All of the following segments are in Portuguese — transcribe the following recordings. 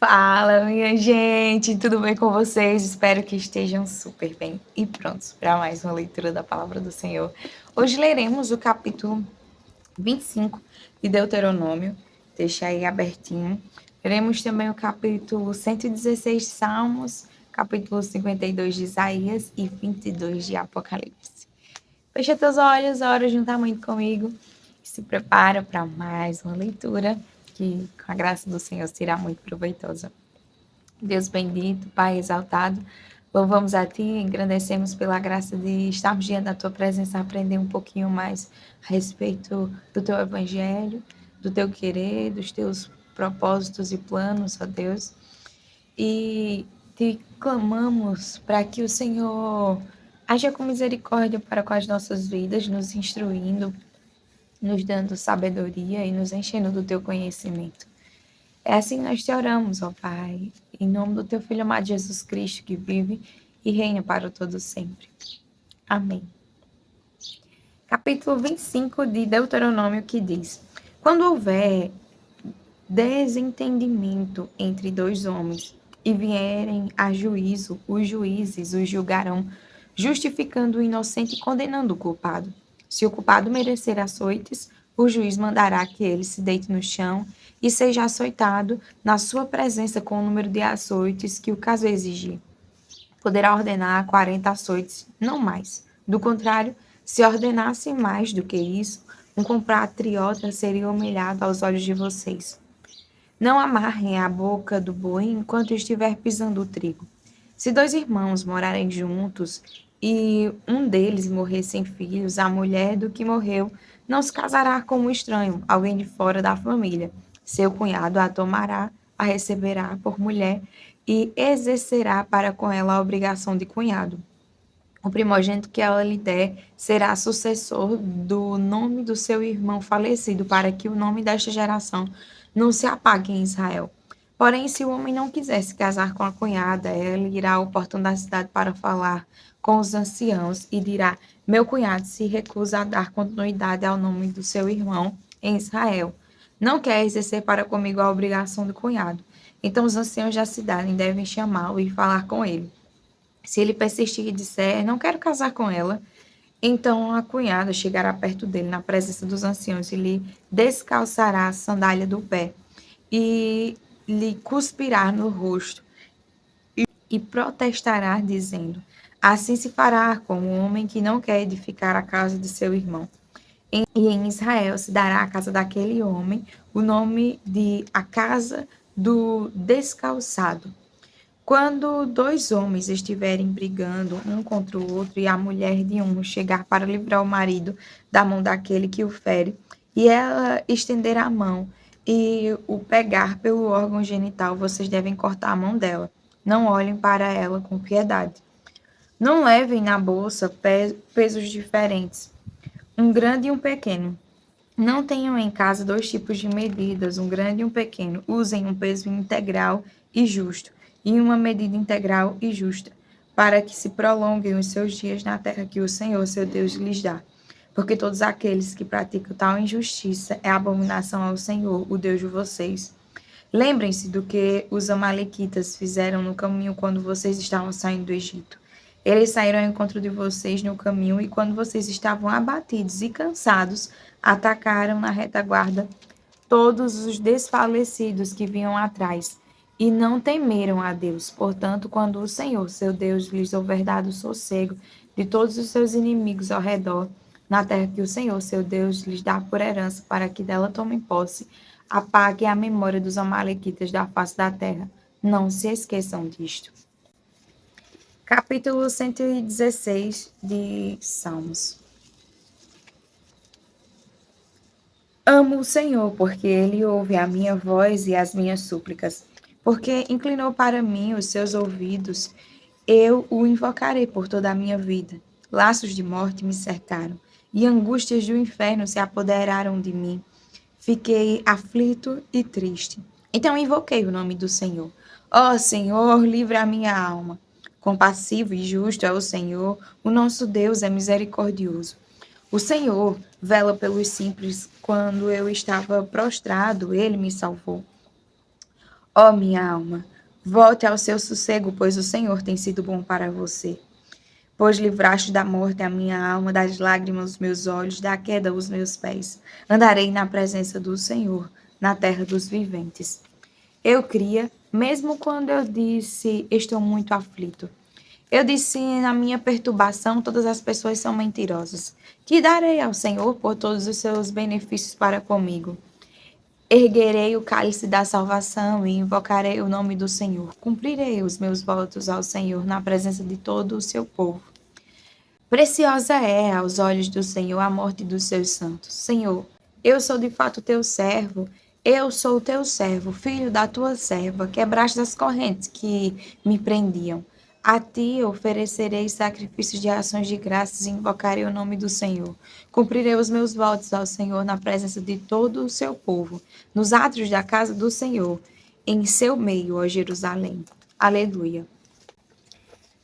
Fala, minha gente, tudo bem com vocês? Espero que estejam super bem e prontos para mais uma leitura da Palavra do Senhor. Hoje leremos o capítulo 25 de Deuteronômio, deixa aí abertinho. Leremos também o capítulo 116 de Salmos, capítulo 52 de Isaías e 22 de Apocalipse. Fecha teus olhos, a hora de juntar muito comigo e se prepara para mais uma leitura que, com a graça do Senhor, será muito proveitosa. Deus bendito, Pai exaltado, louvamos a Ti, engrandecemos pela graça de estarmos diante da Tua presença, aprender um pouquinho mais a respeito do Teu Evangelho, do Teu querer, dos Teus propósitos e planos, ó Deus. E Te clamamos para que o Senhor haja com misericórdia para com as nossas vidas, nos instruindo, nos dando sabedoria e nos enchendo do Teu conhecimento. É assim que nós te oramos, ó Pai, em nome do Teu Filho amado Jesus Cristo, que vive e reina para todo sempre. Amém. Capítulo 25 de Deuteronômio, que diz: Quando houver desentendimento entre dois homens e vierem a juízo, os juízes os julgarão, justificando o inocente e condenando o culpado. Se o culpado merecer açoites, o juiz mandará que ele se deite no chão e seja açoitado na sua presença com o número de açoites que o caso exigir. Poderá ordenar 40 açoites, não mais. Do contrário, se ordenasse mais do que isso, um compatriota seria humilhado aos olhos de vocês. Não amarrem a boca do boi enquanto estiver pisando o trigo. Se dois irmãos morarem juntos e um deles morrer sem filhos, a mulher do que morreu não se casará com um estranho, alguém de fora da família. Seu cunhado a tomará, a receberá por mulher e exercerá para com ela a obrigação de cunhado. O primogênito que ela lhe der será sucessor do nome do seu irmão falecido, para que o nome desta geração não se apague em Israel. Porém, se o homem não quiser se casar com a cunhada, ela irá ao portão da cidade para falar com os anciãos e dirá: Meu cunhado se recusa a dar continuidade ao nome do seu irmão em Israel. Não quer exercer para comigo a obrigação do cunhado. Então os anciãos da cidade devem chamá-lo e falar com ele. Se ele persistir e disser, não quero casar com ela, então a cunhada chegará perto dele na presença dos anciãos e lhe descalçará a sandália do pé e lhe cuspirá no rosto e protestará, dizendo: Assim se fará com o homem que não quer edificar a casa de seu irmão. E em Israel se dará à casa daquele homem o nome de a casa do descalçado. Quando dois homens estiverem brigando um contra o outro e a mulher de um chegar para livrar o marido da mão daquele que o fere, e ela estender a mão e o pegar pelo órgão genital, vocês devem cortar a mão dela. Não olhem para ela com piedade. Não levem na bolsa pesos diferentes, um grande e um pequeno. Não tenham em casa dois tipos de medidas, um grande e um pequeno. Usem um peso integral e justo, e uma medida integral e justa, para que se prolonguem os seus dias na terra que o Senhor, seu Deus, lhes dá. Porque todos aqueles que praticam tal injustiça é abominação ao Senhor, o Deus de vocês. Lembrem-se do que os amalequitas fizeram no caminho quando vocês estavam saindo do Egito. Eles saíram ao encontro de vocês no caminho e quando vocês estavam abatidos e cansados, atacaram na retaguarda todos os desfalecidos que vinham atrás e não temeram a Deus. Portanto, quando o Senhor, seu Deus, lhes houver dado sossego de todos os seus inimigos ao redor, na terra que o Senhor, seu Deus, lhes dá por herança para que dela tomem posse, apague a memória dos amalequitas da face da terra. Não se esqueçam disto. Capítulo 116 de Salmos. Amo o Senhor, porque ele ouve a minha voz e as minhas súplicas. Porque inclinou para mim os seus ouvidos, eu o invocarei por toda a minha vida. Laços de morte me cercaram, e angústias do inferno se apoderaram de mim. Fiquei aflito e triste. Então invoquei o nome do Senhor. Ó Senhor, livra a minha alma. Compassivo e justo é o Senhor, o nosso Deus é misericordioso. O Senhor vela pelos simples. Quando eu estava prostrado, ele me salvou. Ó minha alma, volte ao seu sossego, pois o Senhor tem sido bom para você. Pois livraste da morte a minha alma, das lágrimas os meus olhos, da queda os meus pés. Andarei na presença do Senhor, na terra dos viventes. Eu cria, mesmo quando eu disse, estou muito aflito. Eu disse, na minha perturbação, todas as pessoas são mentirosas. Que darei ao Senhor por todos os seus benefícios para comigo? Erguerei o cálice da salvação e invocarei o nome do Senhor. Cumprirei os meus votos ao Senhor na presença de todo o seu povo. Preciosa é aos olhos do Senhor a morte dos seus santos. Senhor, eu sou de fato teu servo, eu sou teu servo, filho da tua serva, quebraste as correntes que me prendiam. A ti oferecerei sacrifícios de ações de graças e invocarei o nome do Senhor. Cumprirei os meus votos ao Senhor na presença de todo o seu povo, nos átrios da casa do Senhor, em seu meio, ó Jerusalém. Aleluia.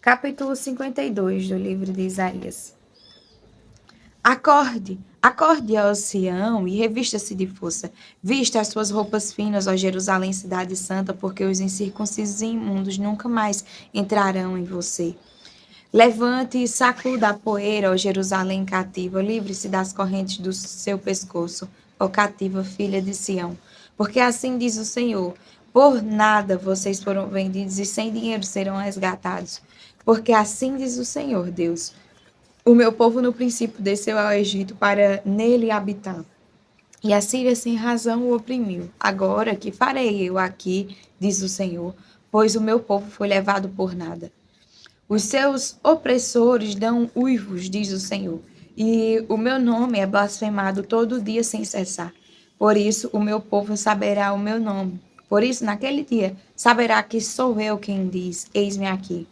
Capítulo 52 do livro de Isaías. Acorde, acorde, ó Sião, e revista-se de força. Vista as suas roupas finas, ó Jerusalém, cidade santa, porque os incircuncisos e imundos nunca mais entrarão em você. Levante e sacuda a poeira, ó Jerusalém cativa, livre-se das correntes do seu pescoço, ó cativa filha de Sião. Porque assim diz o Senhor, por nada vocês foram vendidos e sem dinheiro serão resgatados. Porque assim diz o Senhor, Deus, o meu povo no princípio desceu ao Egito para nele habitar. E a Síria sem razão o oprimiu. Agora que farei eu aqui, diz o Senhor, pois o meu povo foi levado por nada. Os seus opressores dão uivos, diz o Senhor, e o meu nome é blasfemado todo dia sem cessar. Por isso o meu povo saberá o meu nome. Por isso, naquele dia, saberá que sou eu quem diz, eis-me aqui.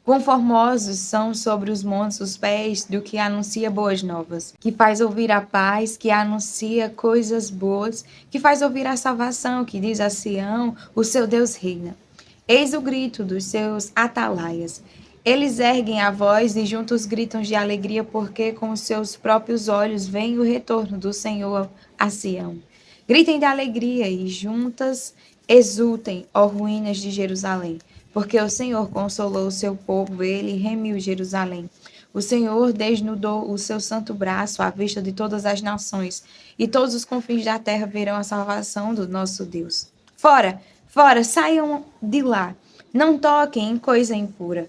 Quão formosos são sobre os montes os pés do que anuncia boas novas, que faz ouvir a paz, que anuncia coisas boas, que faz ouvir a salvação, que diz a Sião, o seu Deus reina. Eis o grito dos seus atalaias. Eles erguem a voz e juntos gritam de alegria, porque com os seus próprios olhos veem o retorno do Senhor a Sião. Gritem de alegria e juntas exultem, ó ruínas de Jerusalém, porque o Senhor consolou o seu povo, ele remiu Jerusalém. O Senhor desnudou o seu santo braço à vista de todas as nações, e todos os confins da terra verão a salvação do nosso Deus. Fora, fora, saiam de lá, não toquem em coisa impura.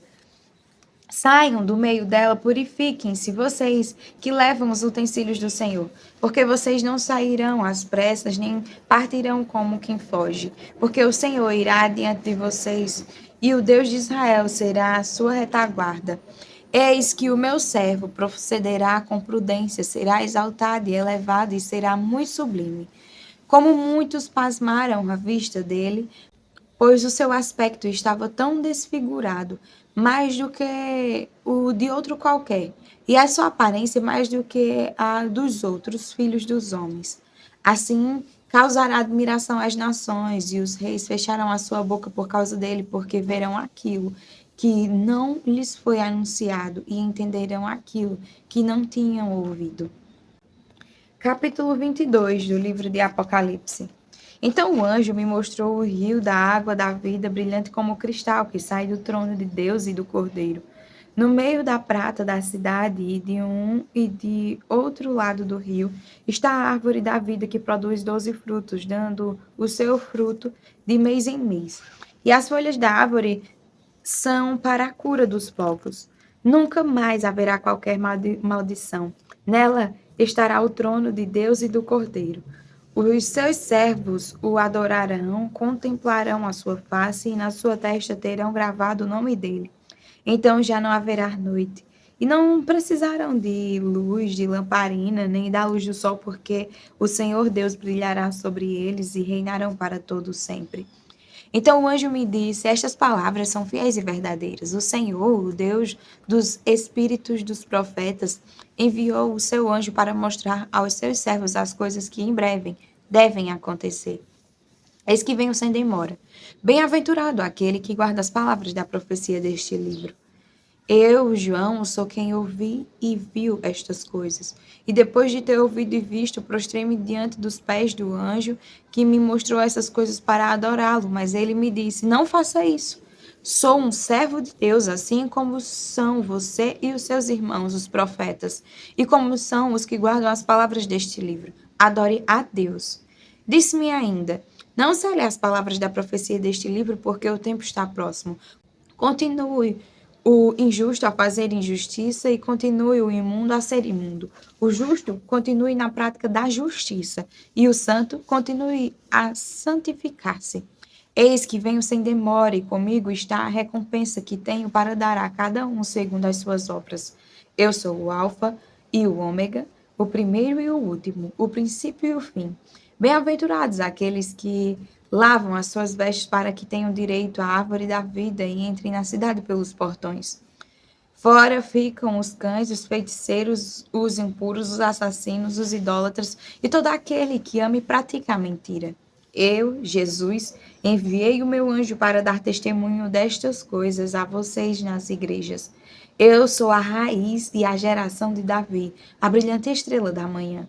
Saiam do meio dela, purifiquem-se, vocês que levam os utensílios do Senhor, porque vocês não sairão às pressas, nem partirão como quem foge, porque o Senhor irá adiante de vocês, e o Deus de Israel será a sua retaguarda. Eis que o meu servo procederá com prudência, será exaltado e elevado, e será muito sublime. Como muitos pasmaram à vista dele, pois o seu aspecto estava tão desfigurado, mais do que o de outro qualquer, e a sua aparência mais do que a dos outros filhos dos homens. Assim, causará admiração às nações, e os reis fecharão a sua boca por causa dele, porque verão aquilo que não lhes foi anunciado, e entenderão aquilo que não tinham ouvido. Capítulo 22 do livro de Apocalipse. Então o anjo me mostrou o rio da água da vida, brilhante como cristal, que sai do trono de Deus e do Cordeiro. No meio da prata da cidade, e de um e de outro lado do rio, está a árvore da vida, que produz 12 frutos, dando o seu fruto de mês em mês. E as folhas da árvore são para a cura dos povos. Nunca mais haverá qualquer maldição. Nela estará o trono de Deus e do Cordeiro. Os seus servos o adorarão, contemplarão a sua face, e na sua testa terão gravado o nome dele. Então já não haverá noite, e não precisarão de luz de lamparina, nem da luz do sol, porque o Senhor Deus brilhará sobre eles e reinarão para todo sempre. Então o anjo me disse: estas palavras são fiéis e verdadeiras. O Senhor, o Deus dos espíritos dos profetas, enviou o seu anjo para mostrar aos seus servos as coisas que em breve devem acontecer. Eis que venho sem demora. Bem-aventurado aquele que guarda as palavras da profecia deste livro. Eu, João, sou quem ouvi e viu estas coisas. E depois de ter ouvido e visto, prostrei-me diante dos pés do anjo que me mostrou essas coisas para adorá-lo. Mas ele me disse: Não faça isso. Sou um servo de Deus, assim como são você e os seus irmãos, os profetas, e como são os que guardam as palavras deste livro. Adore a Deus. Disse-me ainda: Não cele as palavras da profecia deste livro, porque o tempo está próximo. Continue o injusto a fazer injustiça e continue o imundo a ser imundo. O justo continue na prática da justiça e o santo continue a santificar-se. Eis que venho sem demora e comigo está a recompensa que tenho para dar a cada um segundo as suas obras. Eu sou o Alfa e o Ômega, o primeiro e o último, o princípio e o fim. Bem-aventurados aqueles que lavam as suas vestes para que tenham direito à árvore da vida e entrem na cidade pelos portões. Fora ficam os cães, os feiticeiros, os impuros, os assassinos, os idólatras e todo aquele que ama e pratica a mentira. Eu, Jesus, enviei o meu anjo para dar testemunho destas coisas a vocês nas igrejas. Eu sou a raiz e a geração de Davi, a brilhante estrela da manhã.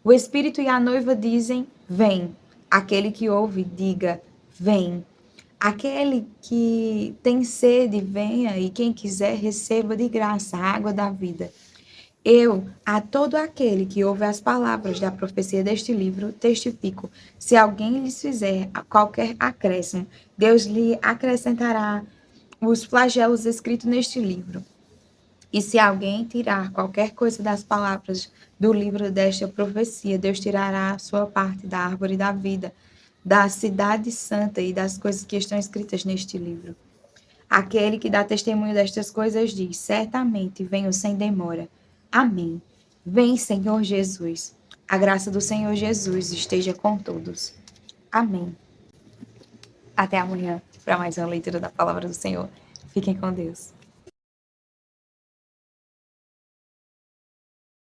O Espírito e a noiva dizem: Vem. Aquele que ouve, diga: Vem. Aquele que tem sede, venha, e quem quiser, receba de graça a água da vida. Eu, a todo aquele que ouve as palavras da profecia deste livro, testifico: se alguém lhes fizer qualquer acréscimo, Deus lhe acrescentará os flagelos escritos neste livro. E se alguém tirar qualquer coisa das palavras do livro desta profecia, Deus tirará a sua parte da árvore da vida, da cidade santa e das coisas que estão escritas neste livro. Aquele que dá testemunho destas coisas diz: certamente venho sem demora. Amém. Vem, Senhor Jesus. A graça do Senhor Jesus esteja com todos. Amém. Até amanhã para mais uma leitura da palavra do Senhor. Fiquem com Deus.